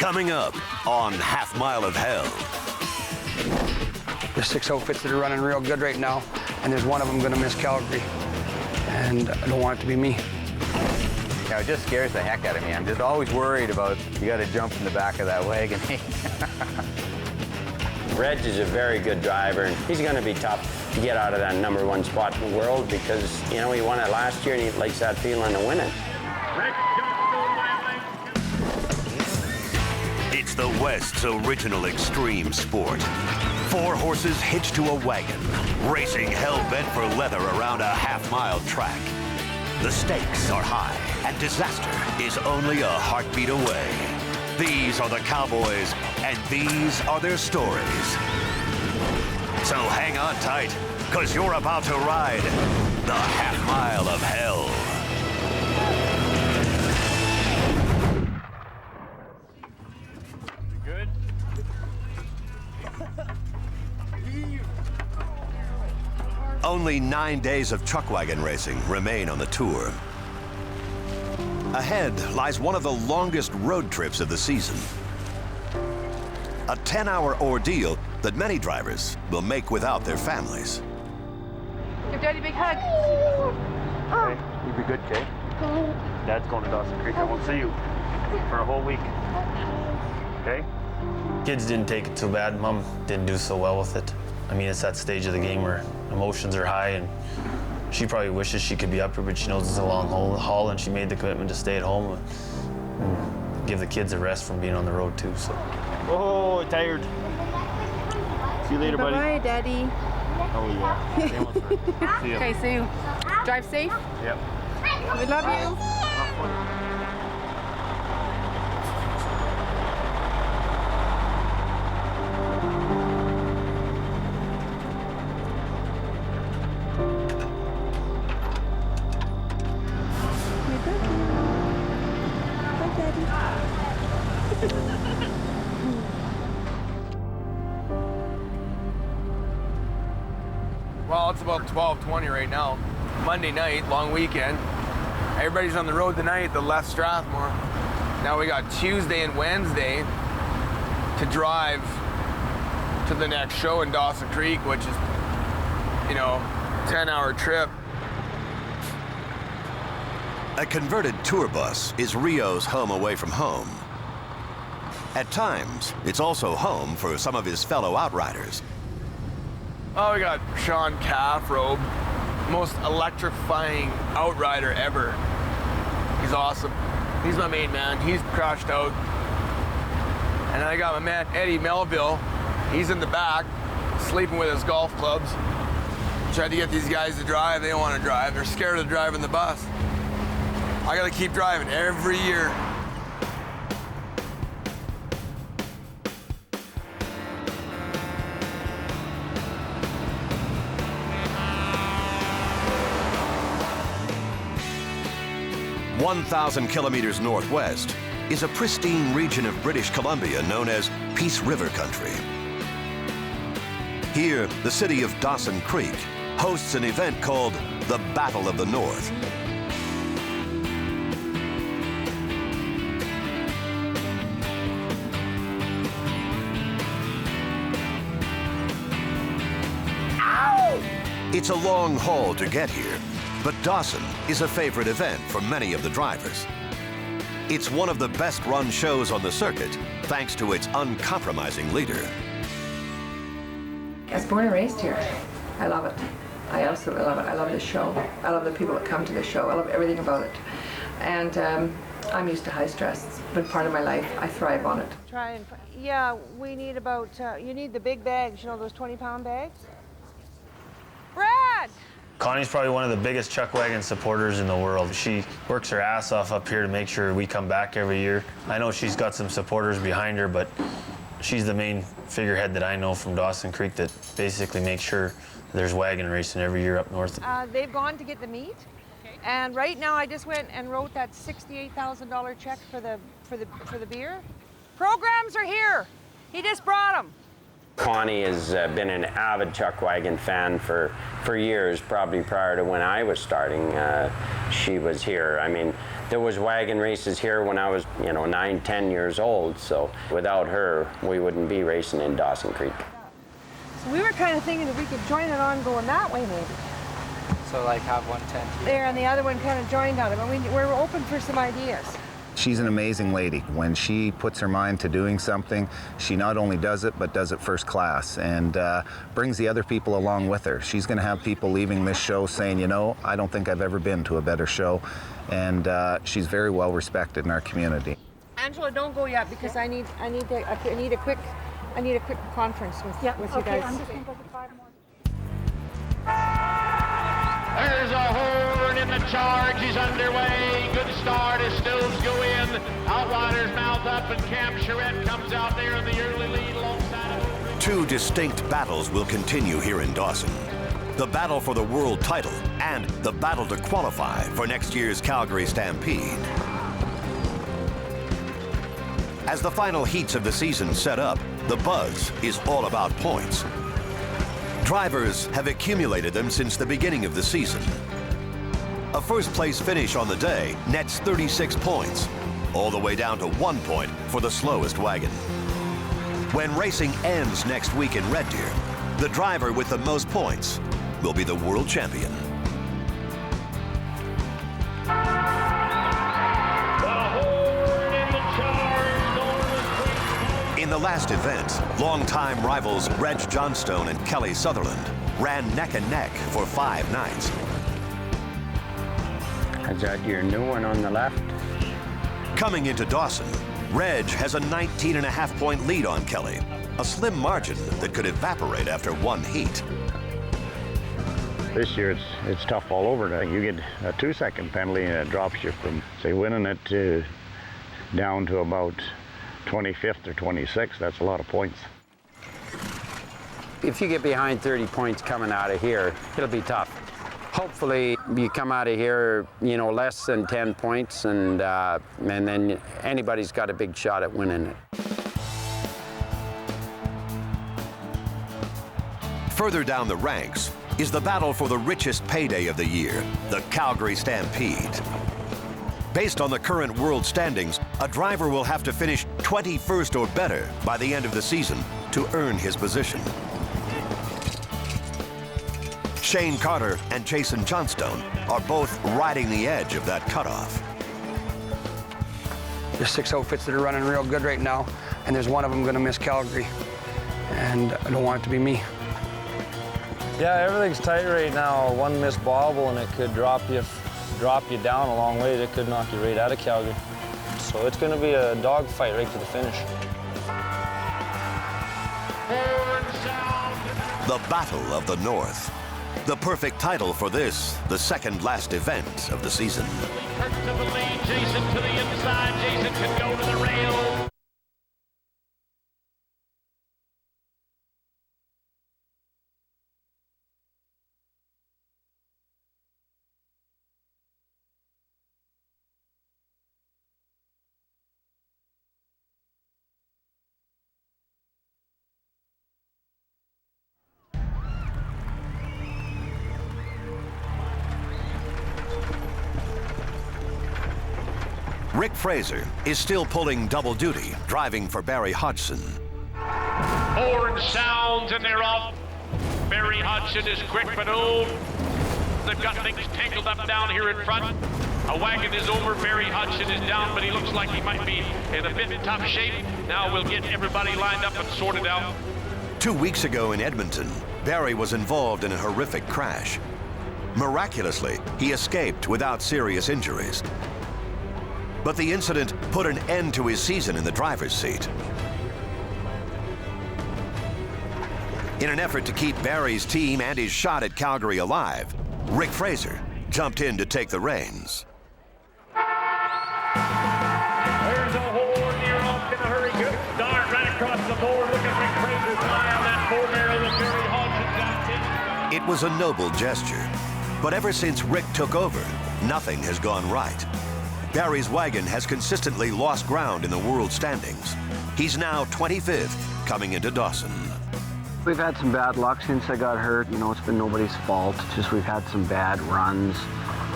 Coming up on Half Mile of Hell. There's 6 outfits that are running real good right now, and there's one of them gonna miss Calgary. And I don't want it to be me. Yeah, it just scares the heck out of me. I'm just always worried about you got to jump in the back of that wagon. Reg is a very good driver, and he's going to be tough to get out of that #1 spot in the world because, you know, he won it last year and he likes that feeling of winning. It's the West's original extreme sport. 4 horses hitched to a wagon, racing hell-bent for leather around a half-mile track. The stakes are high, and disaster is only a heartbeat away. These are the Cowboys, and these are their stories. So hang on tight, because you're about to ride the Half Mile of Hell. Good? Only 9 days of chuckwagon racing remain on the tour. Ahead lies one of the longest road trips of the season. A 10-hour ordeal that many drivers will make without their families. Give Daddy a big hug. Okay, you be good, Kay? Dad's going to Dawson Creek. I won't see you for a whole week. Okay? Kids didn't take it too bad. Mom didn't do so well with it. I mean, it's that stage of the game where emotions are high, and she probably wishes she could be up here, but she knows it's a long haul, and she made the commitment to stay at home and give the kids a rest from being on the road, too. So. Oh, tired. See you later, buddy. Bye, Daddy. Oh, yeah. See you. Okay, see you. Drive safe. Yep. We love you. Well, it's about 12:20 right now. Monday night, long weekend. Everybody's on the road tonight, the left Strathmore. Now we got Tuesday and Wednesday to drive to the next show in Dawson Creek, which is, 10-hour trip. A converted tour bus is Rio's home away from home. At times, it's also home for some of his fellow outriders. Oh, we got Sean Calfrobe, most electrifying outrider ever. He's awesome. He's my main man. He's crashed out. And then I got my man Eddie Melville. He's in the back, sleeping with his golf clubs. Tried to get these guys to drive. They don't want to drive. They're scared of driving the bus. I got to keep driving every year. "1,000 kilometers northwest is a pristine region of British Columbia known as Peace River Country. Here, the city of Dawson Creek hosts an event called the Battle of the North. It's a long haul to get here, but Dawson is a favorite event for many of the drivers. It's one of the best-run shows on the circuit, thanks to its uncompromising leader. I was born and raised here. I love it. I absolutely love it. I love the show. I love the people that come to the show. I love everything about it. And I'm used to high stress. It's been part of my life. I thrive on it. Yeah, we need about, you need the big bags, those 20-pound bags? Brad! Connie's probably one of the biggest chuckwagon supporters in the world. She works her ass off up here to make sure we come back every year. I know she's got some supporters behind her, but she's the main figurehead that I know from Dawson Creek that basically makes sure there's wagon racing every year up north. They've gone to get the meat, and right now I just went and wrote that $68,000 check for the beer. Programs are here. He just brought them. Connie has been an avid chuck wagon fan for years, probably prior to when I was starting. She was here. I mean, there was wagon races here when I was, 9, 10 years old, so without her, we wouldn't be racing in Dawson Creek. So we were kind of thinking if we could join it on going that way maybe. So like have one tent here? There, and the other one kind of joined on it, but we're open for some ideas. She's an amazing lady. When she puts her mind to doing something, she not only does it, but does it first class and brings the other people along with her. She's going to have people leaving this show saying, I don't think I've ever been to a better show. And she's very well respected in our community. Angela, don't go yet because I need a quick conference with you guys. I'm just going to go for 5 more. There's a horn in the charge. He's underway. Good start as Stills go in. Outriders mouth up and Cam Charette comes out there in the early lead alongside of 2 distinct battles will continue here in Dawson. The battle for the world title and the battle to qualify for next year's Calgary Stampede. As the final heats of the season set up, the buzz is all about points. Drivers have accumulated them since the beginning of the season. A first-place finish on the day nets 36 points, all the way down to 1 point for the slowest wagon. When racing ends next week in Red Deer, the driver with the most points will be the world champion. In the last event, longtime rivals Reg Johnstone and Kelly Sutherland ran neck and neck for 5 nights. Is that your new one on the left? Coming into Dawson, Reg has a 19.5-point lead on Kelly, a slim margin that could evaporate after 1 heat. This year it's tough all over. You get a 2-second penalty and it drops you from, say, winning it to down to about 25th or 26th. That's a lot of points. If you get behind 30 points coming out of here, it'll be tough. Hopefully you come out of here, less than 10 points, and then anybody's got a big shot at winning it. Further down the ranks is the battle for the richest payday of the year, the Calgary Stampede. Based on the current world standings, a driver will have to finish 21st or better by the end of the season to earn his position. Shayne Carter and Jason Johnstone are both riding the edge of that cutoff. There's 6 outfits that are running real good right now, and there's one of them going to miss Calgary, and I don't want it to be me. Yeah, everything's tight right now. One missed bobble and it could drop you down a long way. It could knock you right out of Calgary. So it's going to be a dogfight right to the finish. The Battle of the North. The perfect title for this, the second last event of the season. Kurt to the lead, Jason to the inside. Jason can go to the rail. Rick Fraser is still pulling double duty, driving for Barry Hodgson. Horn sounds and they're off. Barry Hodgson is quick, but they've got things tangled up down here in front. A wagon is over, Barry Hodgson is down, but he looks like he might be in a bit tough shape. Now we'll get everybody lined up and sorted out. 2 weeks ago in Edmonton, Barry was involved in a horrific crash. Miraculously, he escaped without serious injuries. But the incident put an end to his season in the driver's seat. In an effort to keep Barry's team and his shot at Calgary alive, Rick Fraser jumped in to take the reins. There's a horn, you're off in a hurry. Good start right across the board. Look at Rick Fraser's eye on that 4-barrel that Barry Hodgson's out in. It was a noble gesture, but ever since Rick took over, nothing has gone right. Barry's wagon has consistently lost ground in the world standings. He's now 25th coming into Dawson. We've had some bad luck since I got hurt. You know, it's been nobody's fault. It's just we've had some bad runs.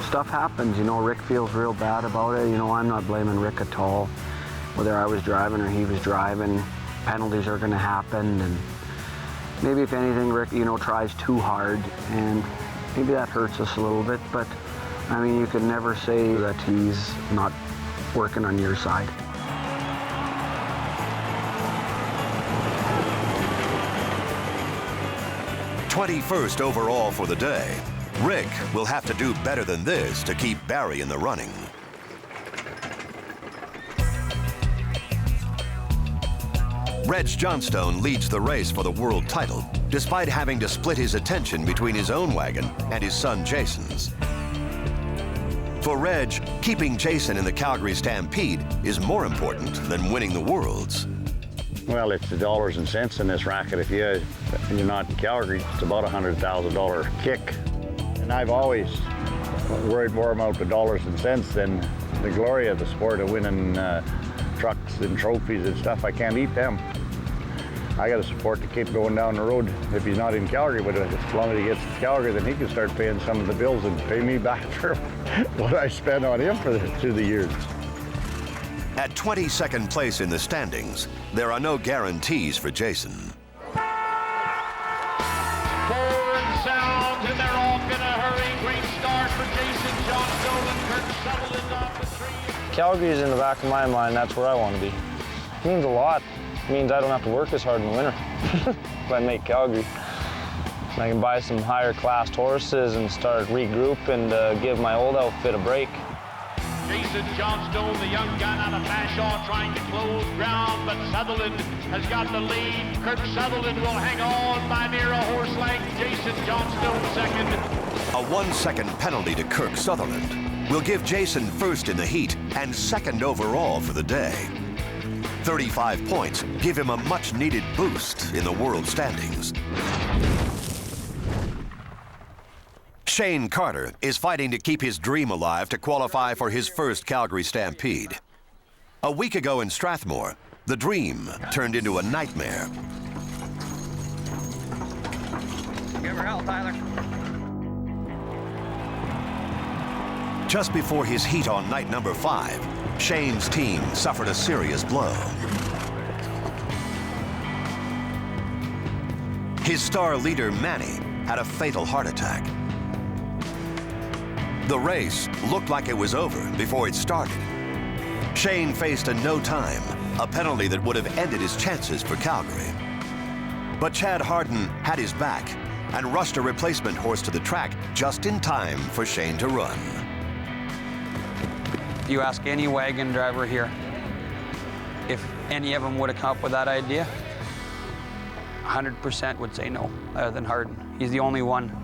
Stuff happens, you know. Rick feels real bad about it. You know, I'm not blaming Rick at all. Whether I was driving or he was driving, penalties are going to happen. And maybe if anything, Rick, you know, tries too hard, and maybe that hurts us a little bit. But I mean, you can never say that he's not working on your side. #21st overall for the day. Rick will have to do better than this to keep Barry in the running. Reg Johnstone leads the race for the world title, despite having to split his attention between his own wagon and his son Jason's. For Reg, keeping Jason in the Calgary Stampede is more important than winning the Worlds. Well, it's the dollars and cents in this racket. If you're not in Calgary, it's about a $100,000 kick. And I've always worried more about the dollars and cents than the glory of the sport of winning trucks and trophies and stuff. I can't eat them. I got to support the kid going down the road if he's not in Calgary, but as long as he gets to Calgary, then he can start paying some of the bills and pay me back for what I spent on him through the years. At 22nd place in the standings, there are no guarantees for Jason. Forward sounds, and they're off in a hurry. Great start for Jason Johnstone and Kurt Sutherland off the tree. Calgary's in the back of my mind. That's where I want to be. It means a lot. It means I don't have to work as hard in the winter if I make Calgary. I can buy some higher classed horses and start regroup and give my old outfit a break. Jason Johnstone, the young gun out of Bashaw, trying to close ground, but Sutherland has got the lead. Kurt Sutherland will hang on by near a horse length. Jason Johnstone second. A 1-second penalty to Kirk Sutherland will give Jason first in the heat and second overall for the day. 35 points give him a much-needed boost in the world standings. Shayne Carter is fighting to keep his dream alive to qualify for his first Calgary Stampede. A week ago in Strathmore, the dream turned into a nightmare. Give her hell, Tyler. Just before his heat on night number 5, Shayne's team suffered a serious blow. His star leader, Manny, had a fatal heart attack. The race looked like it was over before it started. Shayne faced a no time, a penalty that would have ended his chances for Calgary. But Chad Hardin had his back and rushed a replacement horse to the track just in time for Shayne to run. You ask any wagon driver here if any of them would have come up with that idea, 100% would say no, other than Hardin. He's the only one.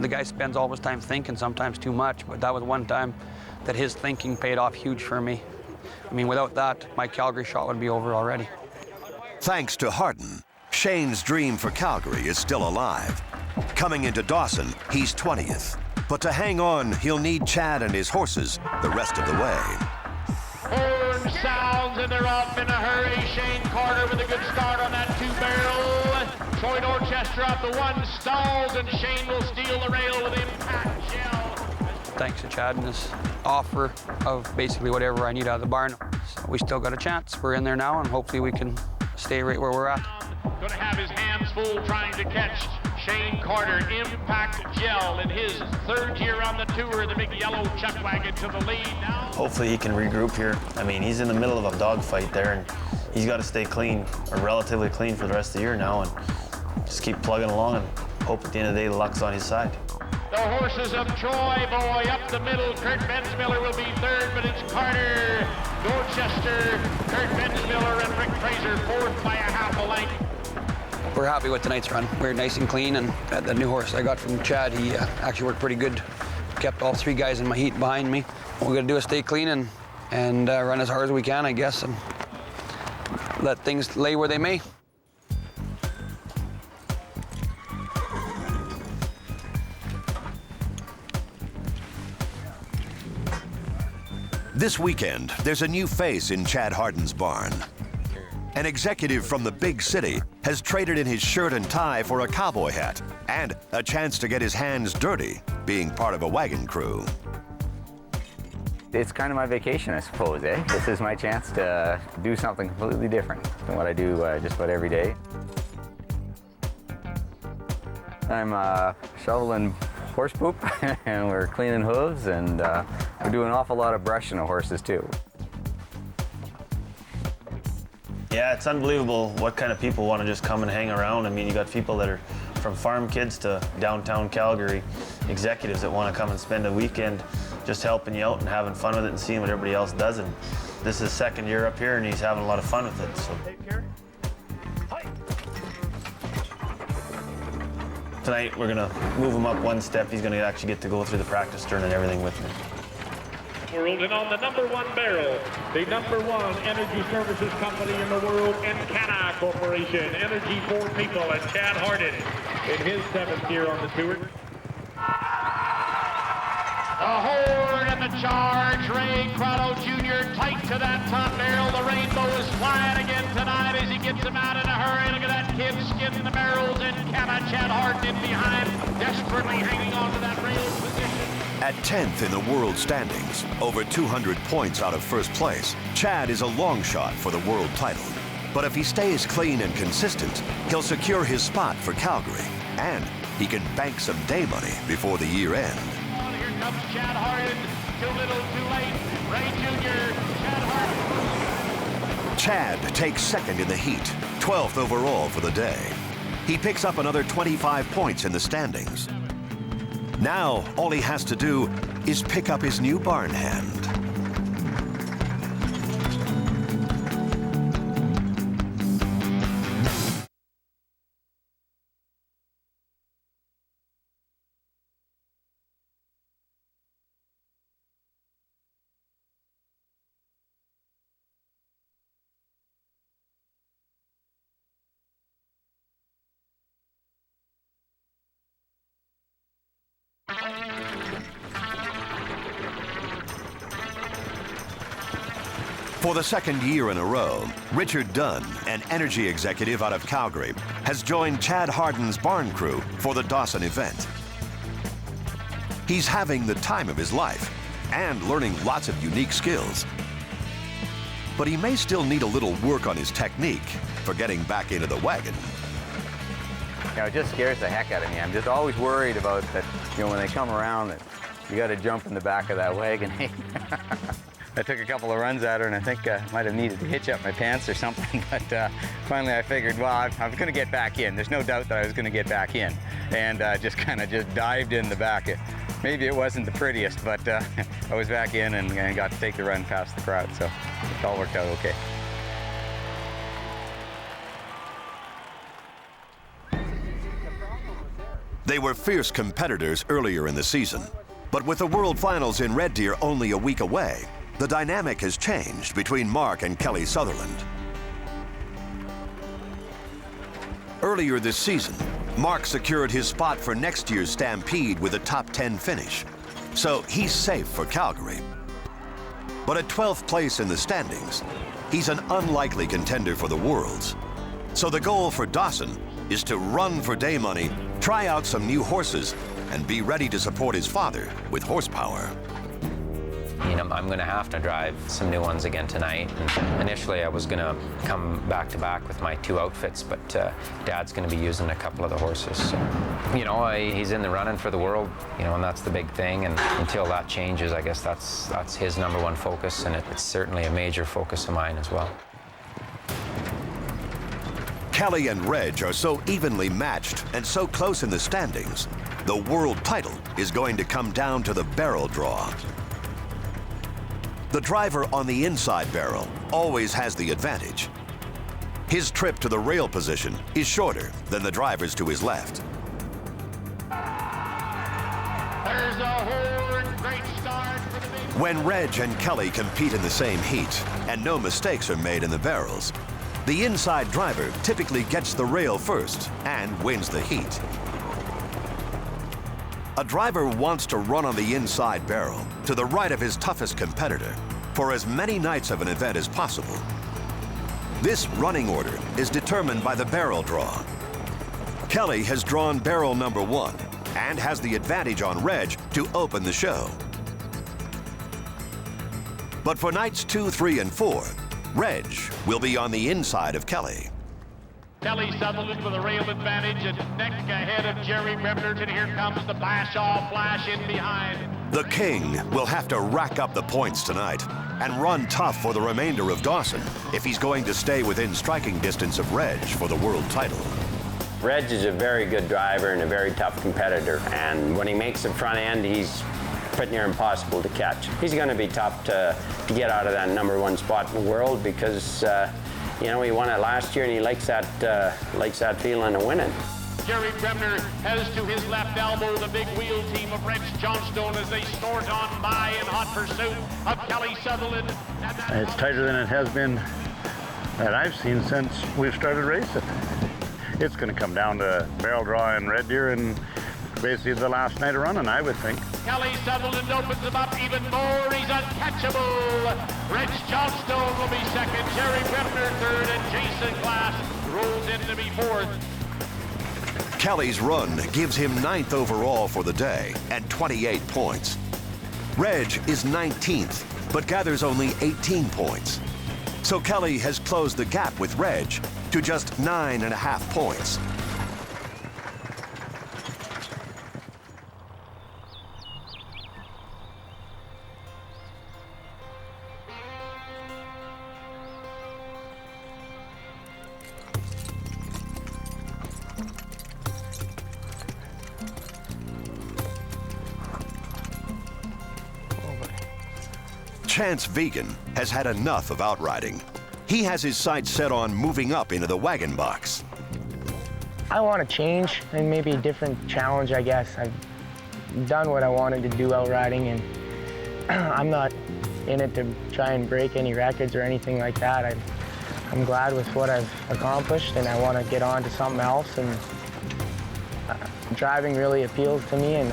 The guy spends all his time thinking, sometimes too much, but that was one time that his thinking paid off huge for me. I mean, without that, my Calgary shot would be over already. Thanks to Hardin, Shayne's dream for Calgary is still alive. Coming into Dawson, he's 20th. But to hang on, he'll need Chad and his horses the rest of the way. Horn sounds, and they're off in a hurry. Shayne Carter with a good start on that 2-barrel. Troy Dorchester out the 1, stalls, and Shayne will steal the rail with impact gel. Thanks to Chad and his offer of basically whatever I need out of the barn. So we still got a chance. We're in there now, and hopefully we can stay right where we're at. Going to have his hands full trying to catch Shayne Carter, Impact Gel, in his 3rd year on the tour, the big yellow chuckwagon to the lead now. Hopefully he can regroup here. I mean, he's in the middle of a dogfight there, and he's got to stay clean, or relatively clean for the rest of the year now, and just keep plugging along and hope at the end of the day the luck's on his side. The horses of Troy Boy up the middle. Kurt Bensmiller will be 3rd, but it's Carter, Dorchester, Kurt Bensmiller, and Rick Fraser 4th by a half a length. We're happy with tonight's run. We're nice and clean, and the new horse I got from Chad, he actually worked pretty good. Kept all 3 guys in my heat behind me. What we're gonna do is stay clean and run as hard as we can, I guess, and let things lay where they may. This weekend, there's a new face in Chad Hardin's barn. An executive from the big city has traded in his shirt and tie for a cowboy hat and a chance to get his hands dirty being part of a wagon crew. It's kind of my vacation, I suppose, eh? This is my chance to do something completely different than what I do just about every day. I'm shoveling horse poop and we're cleaning hooves and we do an awful lot of brushing of horses too. Yeah, it's unbelievable what kind of people want to just come and hang around. I mean, you got people that are from farm kids to downtown Calgary executives that want to come and spend a weekend just helping you out and having fun with it and seeing what everybody else does. And this is his second year up here and he's having a lot of fun with it. So tonight we're gonna move him up one step. He's gonna actually get to go through the practice turn and everything with me. World, and on the #1 barrel, the #1 energy services company in the world, Encana Corporation. Energy for people, and Chad Hardin in his 7th year on the tour. The horn and the charge, Ray Crotto Jr. tight to that top barrel. The rainbow is flying again tonight as he gets him out in a hurry. Look at that kid skidding the barrels, and Chad Hardin in behind, desperately hanging on to that rail position. At 10th in the world standings, over 200 points out of first place, Chad is a long shot for the world title. But if he stays clean and consistent, he'll secure his spot for Calgary, and he can bank some day money before the year end. Here comes Chad Hardin, too little, too late. Ray Jr., Chad Hardin. Chad takes second in the heat, 12th overall for the day. He picks up another 25 points in the standings. Now, all he has to do is pick up his new barn hand. For the second year in a row, Richard Dunn, an energy executive out of Calgary, has joined Chad Hardin's barn crew for the Dawson event. He's having the time of his life and learning lots of unique skills. But he may still need a little work on his technique for getting back into the wagon. You know, it just scares the heck out of me. I'm just always worried about that, you know, when they come around, that you got to jump in the back of that wagon. I took a couple of runs at her and I think I might have needed to hitch up my pants or something, but finally I figured, well, I'm going to get back in. There's no doubt that I was going to get back in, and just dived in the back. Maybe it wasn't the prettiest, but I was back in and got to take the run past the crowd, so it all worked out okay. They were fierce competitors earlier in the season, but with the World Finals in Red Deer only a week away, the dynamic has changed between Mark and Kelly Sutherland. Earlier this season, Mark secured his spot for next year's Stampede with a top 10 finish, so he's safe for Calgary. But at 12th place in the standings, he's an unlikely contender for the Worlds. So the goal for Dawson is to run for day money, try out some new horses, and be ready to support his father with horsepower. You know, I'm going to have to drive some new ones again tonight. And initially, I was going to come back to back with my 2 outfits, but Dad's going to be using a couple of the horses. So, you know, he's in the running for the world, you know, and that's the big thing. And until that changes, I guess that's his #1 focus, and it's certainly a major focus of mine as well. Kelly and Reg are so evenly matched and so close in the standings, the world title is going to come down to the barrel draw. The driver on the inside barrel always has the advantage. His trip to the rail position is shorter than the driver's to his left. There's a horn, great start for the big... When Reg and Kelly compete in the same heat and no mistakes are made in the barrels, the inside driver typically gets the rail first and wins the heat. A driver wants to run on the inside barrel to the right of his toughest competitor for as many nights of an event as possible. This running order is determined by the barrel draw. Kelly has drawn barrel number 1 and has the advantage on Reg to open the show. But for nights 2, 3, and 4, Reg will be on the inside of Kelly. Kelly Sutherland with a rail advantage and neck ahead of Jerry Bremner, and here comes the Bashaw flash in behind. The King will have to rack up the points tonight and run tough for the remainder of Dawson if he's going to stay within striking distance of Reg for the world title. Reg is a very good driver and a very tough competitor, and when he makes the front end, he's pretty near impossible to catch. He's going to be tough to get out of that number 1 spot in the world because you know, he won it last year and he likes that feeling of winning. Jerry Bremner has to his left elbow the big wheel team of Reg Johnstone as they snort on by in hot pursuit of Kelly Sutherland. It's tighter than it has been that I've seen since we've started racing. It's going to come down to barrel draw and Red Deer and basically the last night of running, I would think. Kelly Sutherland opens him up even more. He's uncatchable. Reg Johnstone will be second, Jerry Bremner third, and Jason Glass rolls in to be fourth. Kelly's run gives him 9th overall for the day at 28 points. Reg is 19th, but gathers only 18 points. So Kelly has closed the gap with Reg to just 9.5 points. Chance Vegan has had enough of outriding. He has his sights set on moving up into the wagon box. I want to change and maybe a different challenge, I guess. I've done what I wanted to do out riding, and I'm not in it to try and break any records or anything like that. I'm glad with what I've accomplished, and I want to get on to something else. And driving really appeals to me, and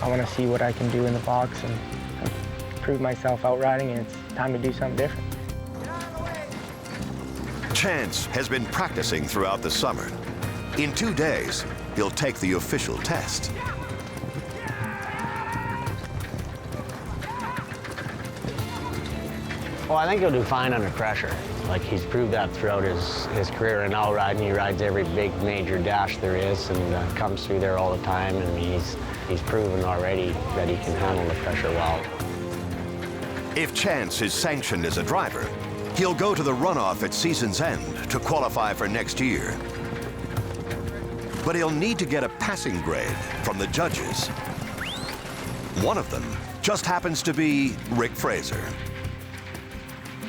I want to see what I can do in the box and prove myself out riding, and it's time to do something different. Chance has been practicing throughout the summer. In 2 days, he'll take the official test. Well, I think he'll do fine under pressure. Like, he's proved that throughout his career in all riding. He rides every big major dash there is and comes through there all the time, and he's proven already that he can handle the pressure well. If Chance is sanctioned as a driver, he'll go to the runoff at season's end to qualify for next year. But he'll need to get a passing grade from the judges. One of them just happens to be Rick Fraser.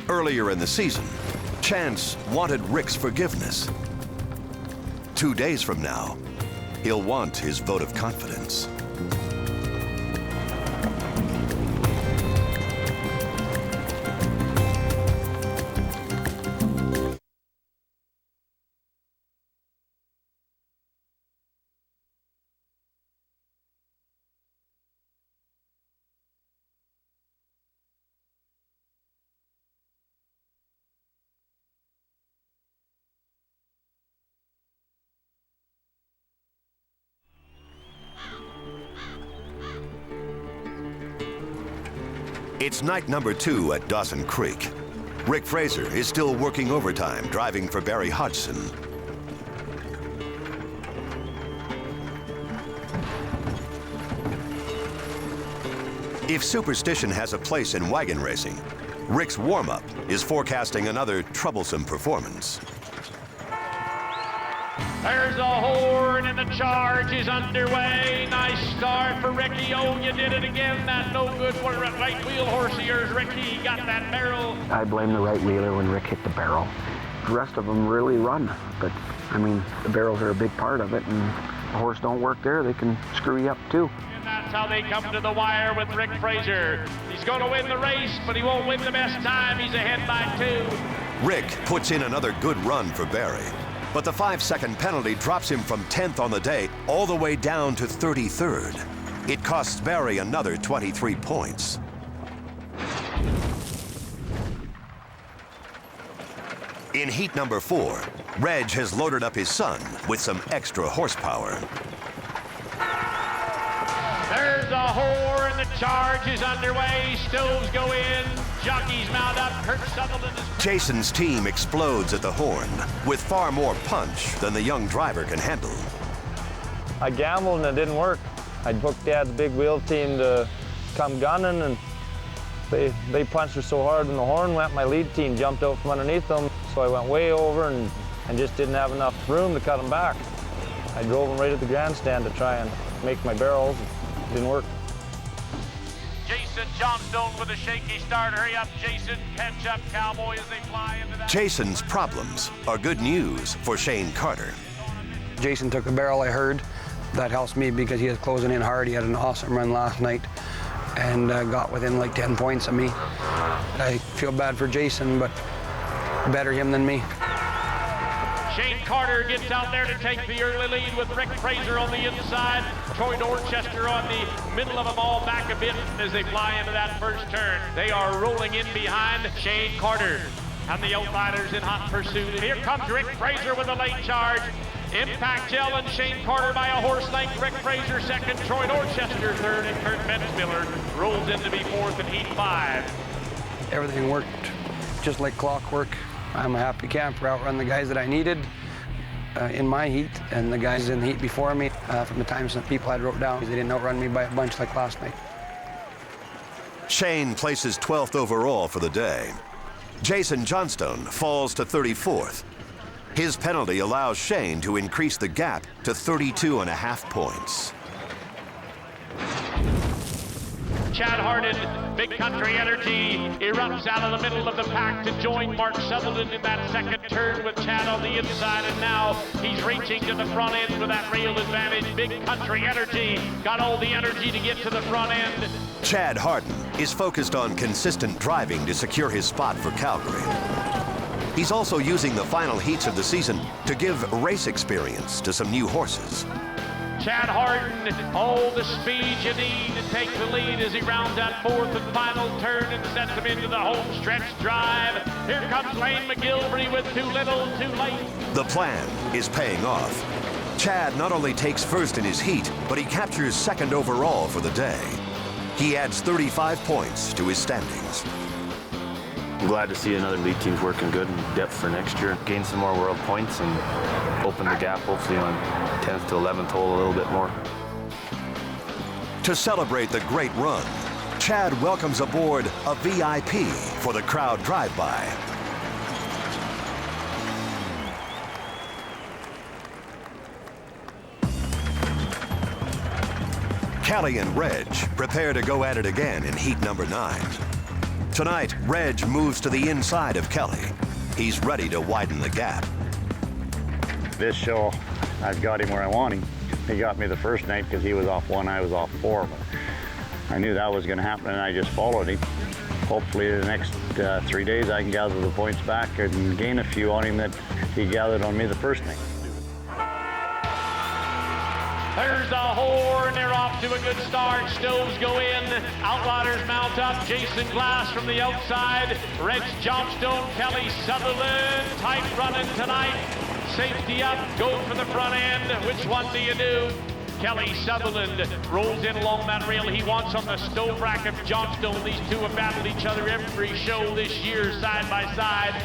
Earlier in the season, Chance wanted Rick's forgiveness. 2 days from now, he'll want his vote of confidence. It's night number 2 at Dawson Creek. Rick Fraser is still working overtime, driving for Barry Hodgson. If superstition has a place in wagon racing, Rick's warm-up is forecasting another troublesome performance. There's a horn and the charge is underway. Nice start for Ricky. Oh, you did it again. That no good for a right wheel horse of yours, Ricky. Got that barrel. I blame the right wheeler when Rick hit the barrel. The rest of them really run, but I mean, the barrels are a big part of it, and the horse don't work there, they can screw you up too. And that's how they come to the wire with Rick Fraser. He's going to win the race, but he won't win the best time. He's ahead by 2. Rick puts in another good run for Barry, but the 5-second penalty drops him from 10th on the day all the way down to 33rd. It costs Barry another 23 points. In heat number 4, Reg has loaded up his son with some extra horsepower. There's a whore and the charge is underway. Stoves go in, jockeys mount up, Kurt Sutherland is... Jason's team explodes at the horn with far more punch than the young driver can handle. I gambled and it didn't work. I booked Dad's big wheel team to come gunning, and they punched her so hard when the horn went, my lead team jumped out from underneath them. So I went way over and just didn't have enough room to cut them back. I drove them right at the grandstand to try and make my barrels. It didn't work. Jason Johnstone with a shaky start. Hurry up, Jason. Catch up, Cowboy, as they fly into that. Jason's problems are good news for Shayne Carter. Jason took a barrel, I heard. That helps me because he was closing in hard. He had an awesome run last night and got within like 10 points of me. I feel bad for Jason, but better him than me. Shayne Carter gets out there to take the early lead with Rick Fraser on the inside. Troy Dorchester on the middle of them all, back a bit as they fly into that first turn. They are rolling in behind Shayne Carter and the Outriders in hot pursuit. Here comes Rick Fraser with a late charge. Impact challenge, Shayne Carter by a horse length. Rick Fraser second, Troy Dorchester third, and Kurt Bensmiller rolls in to be fourth in heat 5. Everything worked just like clockwork. I'm a happy camper, outrun the guys that I needed in my heat and the guys in the heat before me from the times that people had wrote down. They didn't outrun me by a bunch like last night. Shayne places 12th overall for the day. Jason Johnstone falls to 34th. His penalty allows Shayne to increase the gap to 32.5 points. Chad Hardin, Big Country Energy, erupts out of the middle of the pack to join Mark Sutherland in that second turn with Chad on the inside, and now he's reaching to the front end with that rail advantage. Big Country Energy got all the energy to get to the front end. Chad Hardin is focused on consistent driving to secure his spot for Calgary. He's also using the final heats of the season to give race experience to some new horses. Chad Hardin, all the speed you need to take the lead as he rounds that fourth and final turn and sets him into the home stretch drive. Here comes Lane McGilvery with too little, too late. The plan is paying off. Chad not only takes first in his heat, but he captures second overall for the day. He adds 35 points to his standings. I'm glad to see another lead team's working good in depth for next year. Gain some more world points and open the gap hopefully on 10th to 11th hole a little bit more. To celebrate the great run, Chad welcomes aboard a VIP for the crowd drive-by. Kelly and Reg prepare to go at it again in heat number 9. Tonight, Reg moves to the inside of Kelly. He's ready to widen the gap. This show, I've got him where I want him. He got me the first night because he was off 1, I was off 4. But I knew that was going to happen, and I just followed him. Hopefully the next 3 days I can gather the points back and gain a few on him that he gathered on me the first night. There's the whore, and they're off to a good start. Stoves go in, Outriders mount up. Jason Glass from the outside. Reg Johnstone, Kelly Sutherland, tight running tonight. Safety up, go for the front end. Which one do you do? Kelly Sutherland rolls in along that rail he wants on the stove rack of Johnstone. These two have battled each other every show this year, side by side.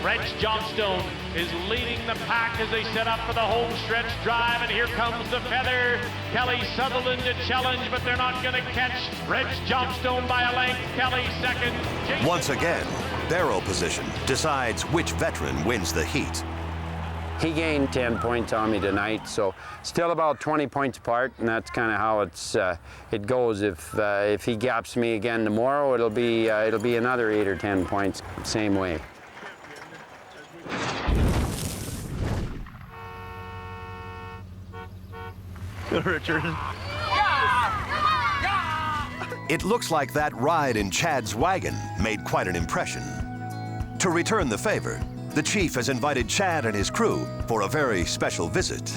Reg Johnstone is leading the pack as they set up for the home stretch drive, and here comes the feather. Kelly Sutherland to challenge, but they're not going to catch Reg Johnstone by a length. Kelly second. Once again, barrel position decides which veteran wins the heat. He gained 10 points on me tonight, so still about 20 points apart, and that's kind of how it goes. If he gaps me again tomorrow, it'll be another 8 or 10 points, same way. Richard. It looks like that ride in Chad's wagon made quite an impression. To return the favor, the chief has invited Chad and his crew for a very special visit.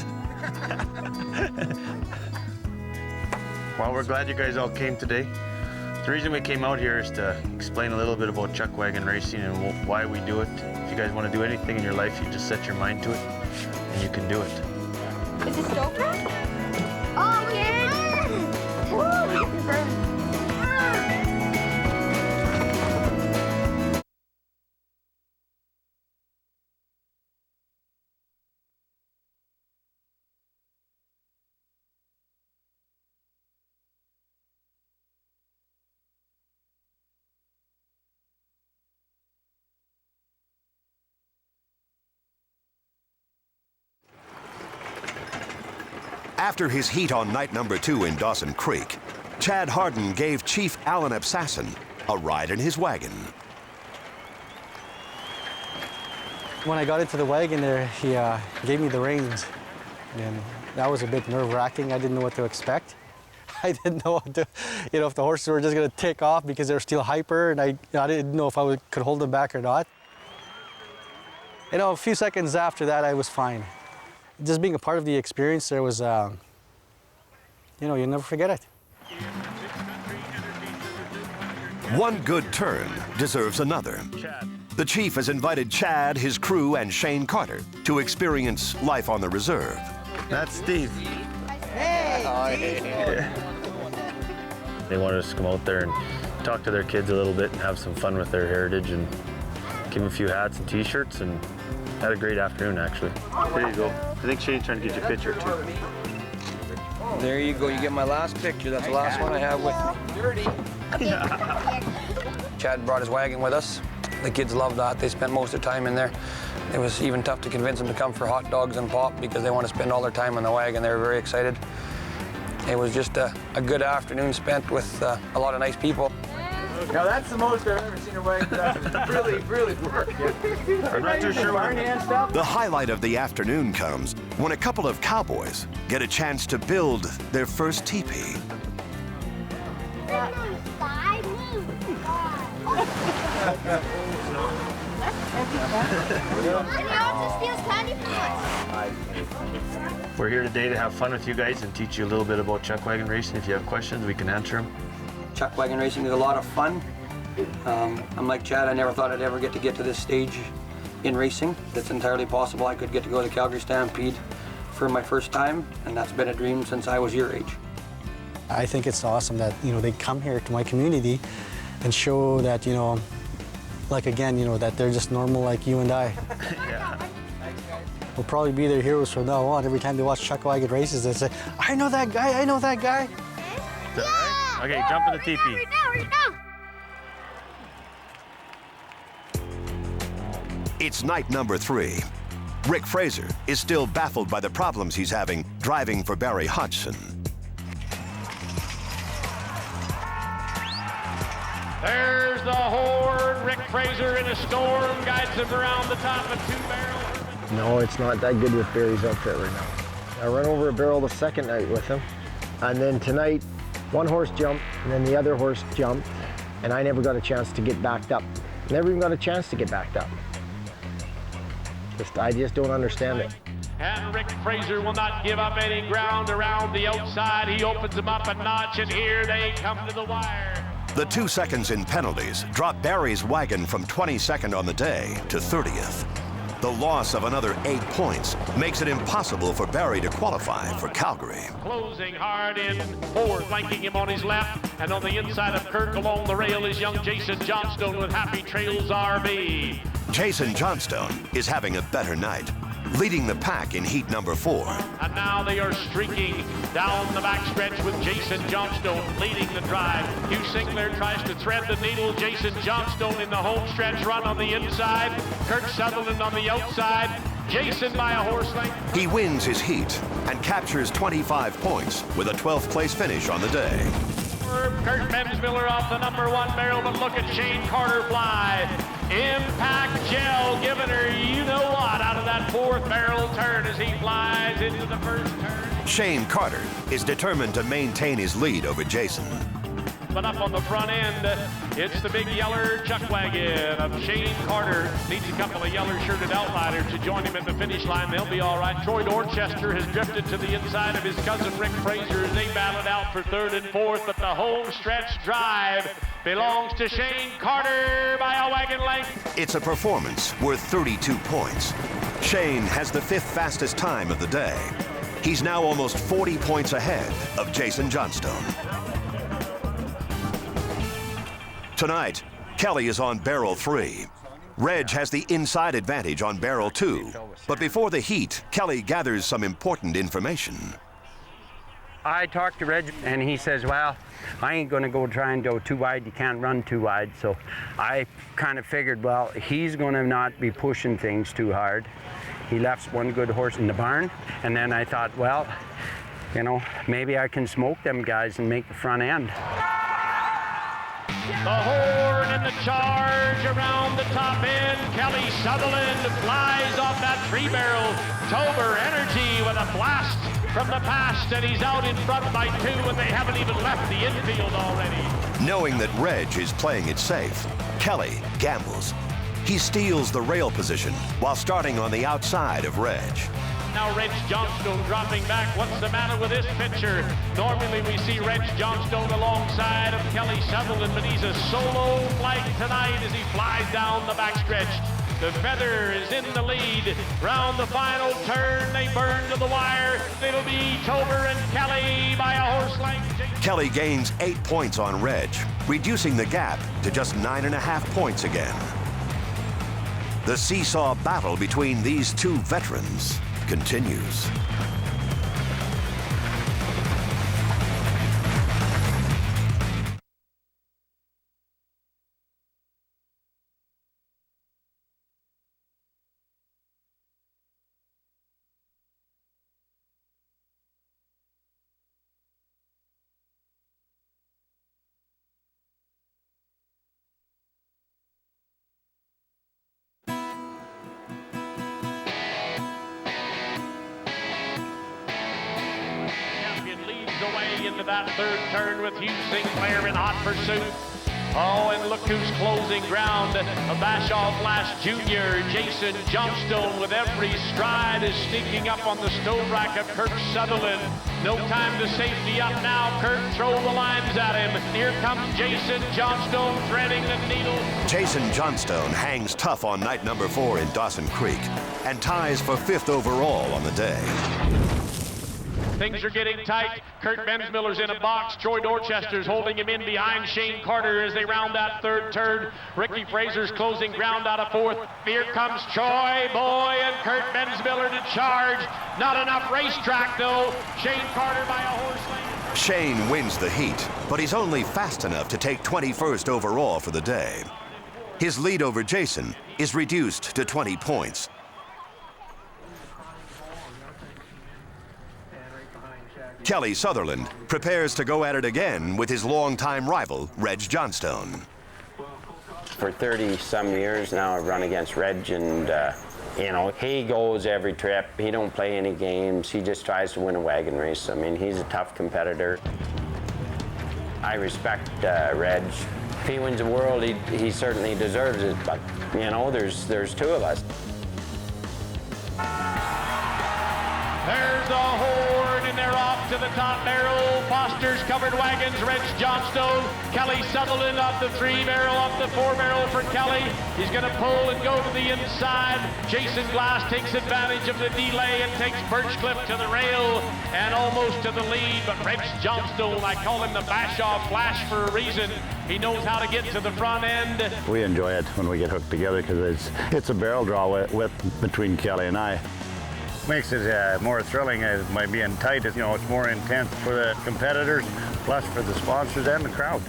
Well, we're glad you guys all came today. The reason we came out here is to explain a little bit about chuck wagon racing and why we do it. If you guys want to do anything in your life, you just set your mind to it and you can do it. Is this Stoker? Oh, yeah! Woo! After his heat on night number 2 in Dawson Creek, Chad Hardin gave Chief Alan Absassin a ride in his wagon. When I got into the wagon there, he gave me the reins, and that was a bit nerve-wracking. I didn't know what to expect. I didn't know what to, if the horses were just going to take off because they were still hyper, and I didn't know if I could hold them back or not. A few seconds after that, I was fine. Just being a part of the experience, there was, you'll never forget it. One good turn deserves another. The Chief has invited Chad, his crew, and Shayne Carter to experience life on the reserve. That's Steve. Hey! They wanted us to come out there and talk to their kids a little bit and have some fun with their heritage and give them a few hats and t-shirts, and had a great afternoon, actually. There you go. I think Shayne's trying to get your picture, too. There you go. You get my last picture. That's the last one I have with me. Chad brought his wagon with us. The kids loved that. They spent most of their time in there. It was even tough to convince them to come for hot dogs and pop because they want to spend all their time in the wagon. They were very excited. It was just a good afternoon spent with a lot of nice people. Now that's the most I've ever seen a wagon that really work. I'm not too sure. The highlight of the afternoon comes when a couple of cowboys get a chance to build their first teepee. We're here today to have fun with you guys and teach you a little bit about chuck wagon racing. If you have questions, we can answer them. Chuck wagon racing is a lot of fun. I'm like Chad, I never thought I'd ever get to this stage in racing. It's entirely possible I could get to go to the Calgary Stampede for my first time, and that's been a dream since I was your age. I think it's awesome that, they come here to my community and show that, that they're just normal like you and I. Yeah. We'll probably be their heroes from now on. Every time they watch chuck wagon races, they say, I know that guy, I know that guy. Is that right? Okay, jump in the teepee. It's night number 3. Rick Fraser is still baffled by the problems he's having driving for Barry Hodgson. There's the horn. Rick Fraser in a storm guides him around the top of 2 barrels. No, it's not that good with Barry's outfit right now. I ran over a barrel the second night with him, and then tonight, one horse jumped, and then the other horse jumped, and I never got a chance to get backed up. Never even got a chance to get backed up. I just don't understand it. And Rick Fraser will not give up any ground around the outside. He opens them up a notch, and here they come to the wire. The 2 seconds in penalties drop Barry's wagon from 22nd on the day to 30th. The loss of another 8 points makes it impossible for Barry to qualify for Calgary. Closing hard in, Ford flanking him on his left, and on the inside of Kirk along the rail is young Jason Johnstone with Happy Trails RV. Jason Johnstone is having a better night, leading the pack in heat number 4. And now they are streaking down the backstretch with Jason Johnstone leading the drive. Hugh Sinclair tries to thread the needle. Jason Johnstone in the home stretch run on the inside. Kirk Sutherland on the outside. Jason by a horse length. He wins his heat and captures 25 points with a 12th place finish on the day. Kurt Bemsmiller off the number 1 barrel, but look at Shayne Carter fly. Impact Gel giving her you-know-what out of that 4th barrel turn as he flies into the 1st turn. Shayne Carter is determined to maintain his lead over Jason. but up on the front end, it's the big yeller chuckwagon of Shayne Carter. Needs a couple of yeller shirted outriders to join him at the finish line. They'll be all right. Troy Dorchester has drifted to the inside of his cousin Rick Fraser as they battle it out for third and fourth, but the home stretch drive belongs to Shayne Carter by a wagon length. It's a performance worth 32 points. Shayne has the 5th fastest time of the day. He's now almost 40 points ahead of Jason Johnstone. Tonight, Kelly is on barrel 3. Reg has the inside advantage on barrel 2. But before the heat, Kelly gathers some important information. I talked to Reg and he says, well, I ain't gonna go try and go too wide. You can't run too wide. So I kind of figured, well, he's gonna not be pushing things too hard. He left one good horse in the barn. And then I thought, well, you know, maybe I can smoke them guys and make the front end. The horn and the charge around the top end. Kelly Sutherland flies off that 3-barrel. Tober Energy with a blast from the past, and he's out in front by 2, and they haven't even left the infield already. Knowing that Reg is playing it safe, Kelly gambles. He steals the rail position while starting on the outside of Reg. Now Reg Johnstone dropping back. What's the matter with this pitcher? Normally we see Reg Johnstone alongside of Kelly Sutherland, but he's a solo flight tonight as he flies down the backstretch. The Feather is in the lead. Round the final turn, they burn to the wire. It'll be Tober and Kelly by a horse length. Kelly gains 8 points on Reg, reducing the gap to just 9.5 points again. The seesaw battle between these two veterans continues. Away into that third turn with Hugh Sinclair in hot pursuit. Oh, and look who's closing ground. A Bashaw Flash Jr. Jason Johnstone with every stride is sneaking up on the stove rack of Kirk Sutherland. No time to safety up now. Kirk, throw the lines at him. Here comes Jason Johnstone threading the needle. Jason Johnstone hangs tough on night number 4 in Dawson Creek and ties for 5th overall on the day. Things are getting tight. Kurt Bensmiller's in a box. Troy Dorchester's holding him in behind Shayne Carter as they round that third turn. Ricky Fraser's closing ground out of 4th. Here comes Troy Boy and Kurt Bensmiller to charge. Not enough racetrack though. Shayne Carter by a horse length. Shayne wins the heat, but he's only fast enough to take 21st overall for the day. His lead over Jason is reduced to 20 points. Kelly Sutherland prepares to go at it again with his longtime rival, Reg Johnstone. For 30-some years now, I've run against Reg, and you know, he goes every trip. He don't play any games. He just tries to win a wagon race. I mean, he's a tough competitor. I respect Reg. If he wins the world, he certainly deserves it, but you know, there's 2 of us. There's a horn, and they're off to the top barrel. Foster's covered wagons, Reg Johnstone. Kelly Sutherland off the 3-barrel, off the 4-barrel for Kelly. He's going to pull and go to the inside. Jason Glass takes advantage of the delay and takes Birchcliff to the rail and almost to the lead. But Reg Johnstone, I call him the Bashaw Flash for a reason. He knows how to get to the front end. We enjoy it when we get hooked together because it's a barrel draw between Kelly and I. Makes it more thrilling by being tight. You know, it's more intense for the competitors, plus for the sponsors and the crowd.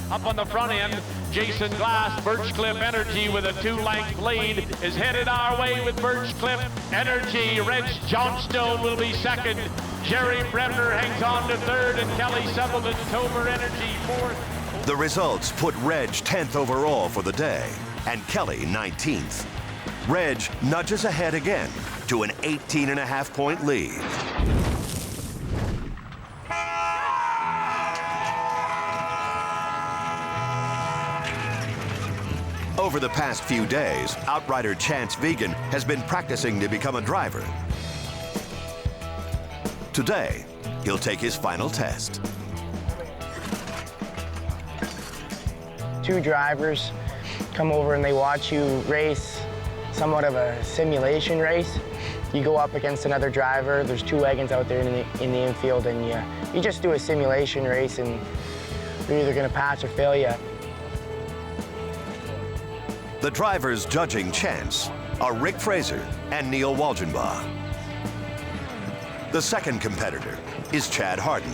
Up on the front end, Jason Glass, Birchcliff Energy with a 2-length lead is headed our way with Birchcliff Energy. Reg Johnstone will be second. Jerry Bremner hangs on to 3rd, and Kelly Sutherland, Tober Energy 4th. The results put Reg 10th overall for the day and Kelly 19th. Reg nudges ahead again to an 18.5-point lead. Over the past few days, outrider Chance Vegan has been practicing to become a driver. Today, he'll take his final test. Two drivers come over and they watch you race somewhat of a simulation race. You go up against another driver. There's two wagons out there in the infield, and you just do a simulation race, and you're either going to pass or fail you. The drivers judging Chance are Rick Fraser and Neil Walgenbaugh. The second competitor is Chad Hardin.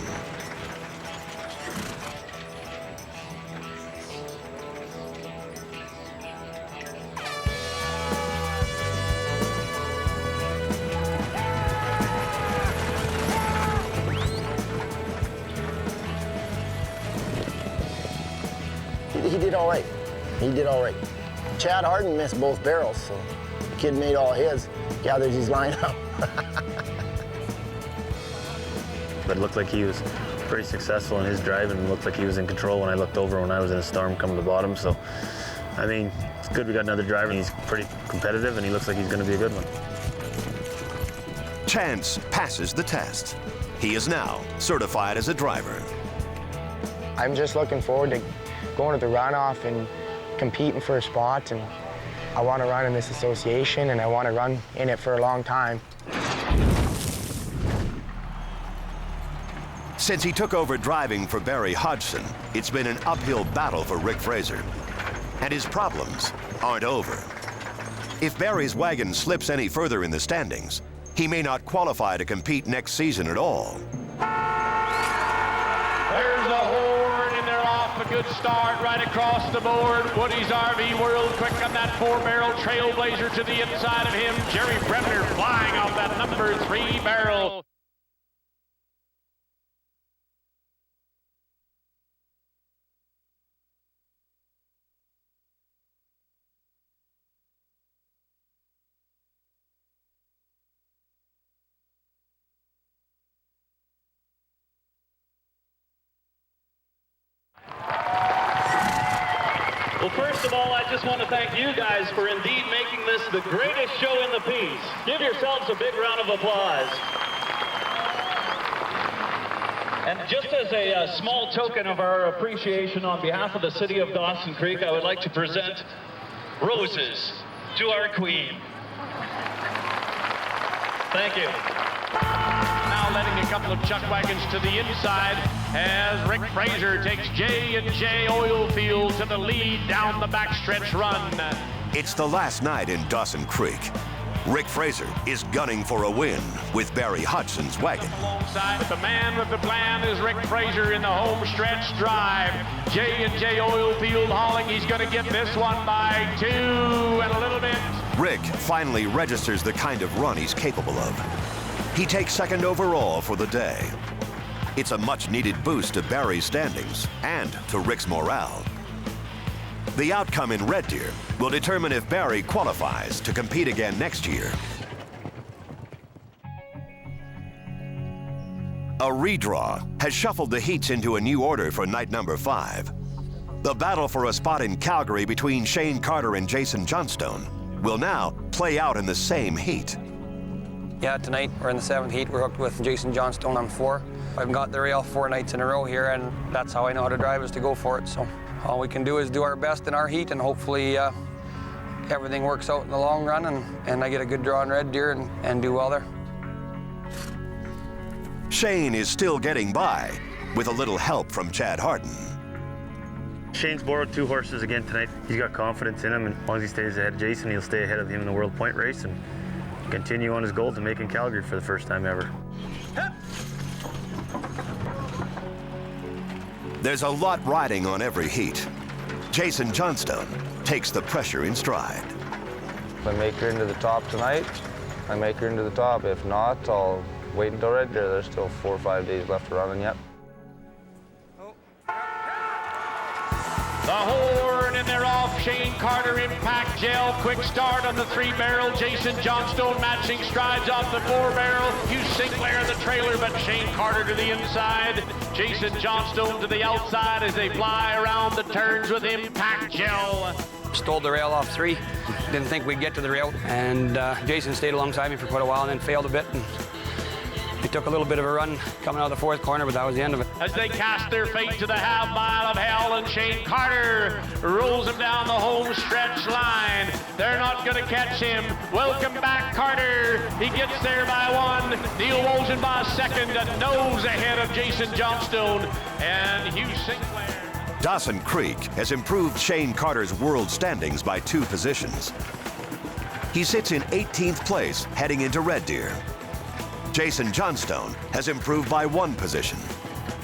He did all right. He did all right. Chad Hardin missed both barrels, so the kid made all his, gathers his line up. But it looked like he was pretty successful in his driving and looked like he was in control when I looked over when I was in a storm coming to the bottom. So, I mean, it's good we got another driver. He's pretty competitive and he looks like he's going to be a good one. Chance passes the test. He is now certified as a driver. I'm just looking forward to going to the runoff and competing for a spot, and I want to run in this association and I want to run in it for a long time. Since he took over driving for Barry Hodgson, it's been an uphill battle for Rick Fraser. And his problems aren't over. If Barry's wagon slips any further in the standings, he may not qualify to compete next season at all. There's a horn, and they're off a good start right across the board. Woody's RV World quick on that 4-barrel Trailblazer to the inside of him. Jerry Bremner flying off that number 3 barrel. Well, first of all, I just want to thank you guys for indeed making this the greatest show in the piece. Give yourselves a big round of applause. And just as a small token of our appreciation on behalf of the city of Dawson Creek, I would like to present roses to our queen. Thank you. Now letting a couple of chuck wagons to the inside as Rick Fraser takes J&J Oilfield to the lead down the backstretch run. It's the last night in Dawson Creek. Rick Fraser is gunning for a win with Barry Hodgson's wagon. Alongside, but the man with the plan is Rick Fraser in the home stretch drive. J&J Oilfield hauling. He's going to get this one by 2 and a little bit. Rick finally registers the kind of run he's capable of. He takes second overall for the day. It's a much-needed boost to Barry's standings and to Rick's morale. The outcome in Red Deer will determine if Barry qualifies to compete again next year. A redraw has shuffled the heats into a new order for night number 5. The battle for a spot in Calgary between Shayne Carter and Jason Johnstone will now play out in the same heat. Yeah, tonight we're in the 7th heat. We're hooked with Jason Johnstone on 4. I've got the rail 4 nights in a row here, and that's how I know how to drive, is to go for it. So all we can do is do our best in our heat, and hopefully everything works out in the long run, and I get a good draw in Red Deer and do well there. Shayne is still getting by with a little help from Chad Hardin. Shayne's borrowed 2 horses again tonight. He's got confidence in him, and as long as he stays ahead of Jason, he'll stay ahead of him in the World Point race and continue on his goal to making Calgary for the first time ever. There's a lot riding on every heat. Jason Johnstone takes the pressure in stride. If I make her into the top tonight, I make her into the top. If not, I'll wait until Red Deer. There's still 4 or 5 days left to run yet. The horn, and they're off. Shayne Carter Impact Gel. Quick start on the 3-barrel. Jason Johnstone matching strides off the 4-barrel. Hugh Sinclair the trailer, but Shayne Carter to the inside. Jason Johnstone to the outside as they fly around the turns with Impact Gel. Stole the rail off 3. Didn't think we'd get to the rail. And Jason stayed alongside me for quite a while and then failed a bit. And he took a little bit of a run coming out of the 4th corner, but that was the end of it. As they cast their fate to the half mile of hell, and Shayne Carter rolls him down the home stretch line. They're not going to catch him. Welcome back, Carter. He gets there by 1. Neil Wolgen by 2nd, a nose ahead of Jason Johnstone and Hugh Sinclair. Dawson Creek has improved Shayne Carter's world standings by 2 positions. He sits in 18th place heading into Red Deer. Jason Johnstone has improved by 1 position.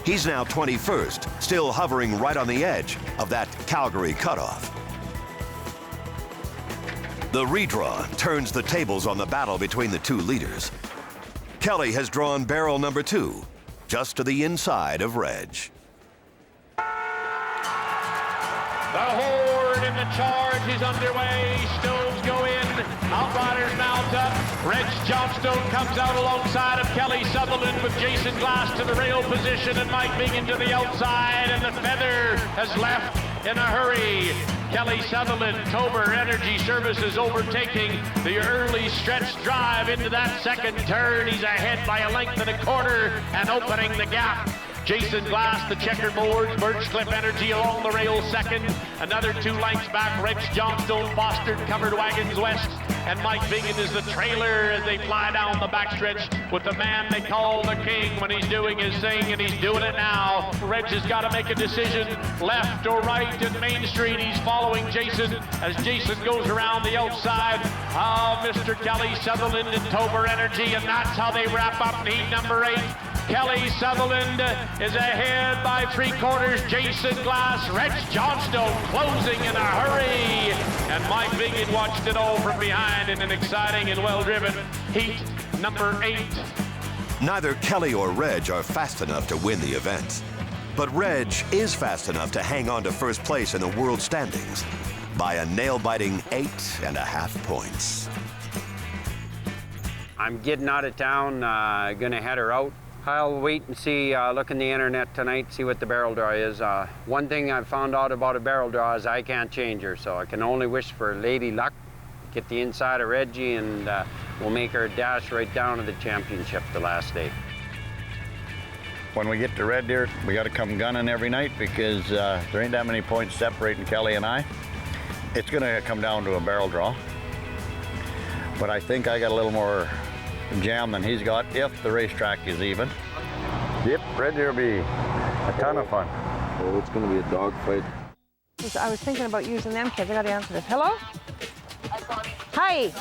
He's now 21st, still hovering right on the edge of that Calgary cutoff. The redraw turns the tables on the battle between the 2 leaders. Kelly has drawn barrel number 2, just to the inside of Reg. The horde in the charge is underway. Stoves go in. Outriders mount up. Reg Johnstone comes out alongside of Kelly Sutherland with Jason Glass to the rail position and Mike Biggin to the outside. And the Feather has left in a hurry. Kelly Sutherland, Tober Energy Services overtaking the early stretch drive into that 2nd turn. He's ahead by a length and a quarter and opening the gap. Jason Glass, the checkerboards, Birchcliff Energy along the rail 2nd. Another 2 lengths back, Reg Johnstone, Fostered, Covered Wagons West. And Mike Biggin is the trailer as they fly down the backstretch with the man they call the king when he's doing his thing, and he's doing it now. Reg has got to make a decision, left or right in Main Street. He's following Jason as Jason goes around the outside of Mr. Kelly Sutherland and Tober Energy, and that's how they wrap up heat number 8. Kelly Sutherland is ahead by 3/4. Jason Glass, Reg Johnstone closing in a hurry. And Mike Biggin watched it all from behind in an exciting and well-driven heat number 8. Neither Kelly or Reg are fast enough to win the event. But Reg is fast enough to hang on to 1st place in the world standings by a nail-biting 8.5 points. I'm getting out of town, gonna head her out. I'll wait and see, look in the internet tonight, see what the barrel draw is. One thing I've found out about a barrel draw is I can't change her, so I can only wish for lady luck, get the inside of Reggie, and we'll make her dash right down to the championship the last day. When we get to Red Deer, we got to come gunning every night because there ain't that many points separating Kelly and I. It's going to come down to a barrel draw. But I think I got a little more jam than he's got if the racetrack is even. Yep, Red Deer will be a ton of fun. Oh, it's going to be a dogfight. I was thinking about using them kids. I got to answer this. Hello? Hi.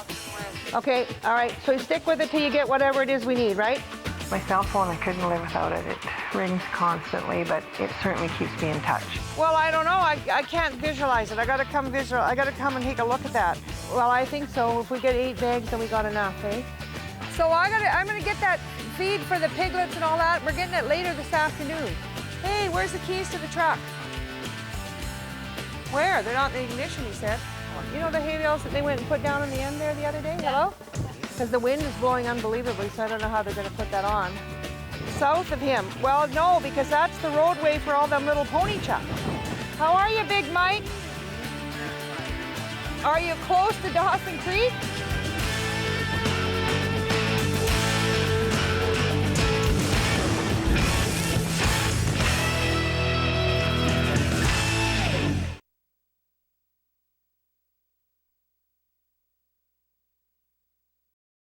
Okay, all right. So you stick with it till you get whatever it is we need, right? My cell phone, I couldn't live without it. It rings constantly, but it certainly keeps me in touch. Well, I don't know. I can't visualize it. I got to come and take a look at that. Well, I think so. If we get 8 bags, then we got enough, eh? So I'm gonna get that feed for the piglets and all that. We're getting it later this afternoon. Hey, where's the keys to the truck? Where? They're not in the ignition, he said. You know the hay bales that they went and put down in the end there the other day? Hello? Because the wind is blowing unbelievably, so I don't know how they're gonna put that on. South of him. Well, no, because that's the roadway for all them little pony chucks. How are you, Big Mike? Are you close to Dawson Creek?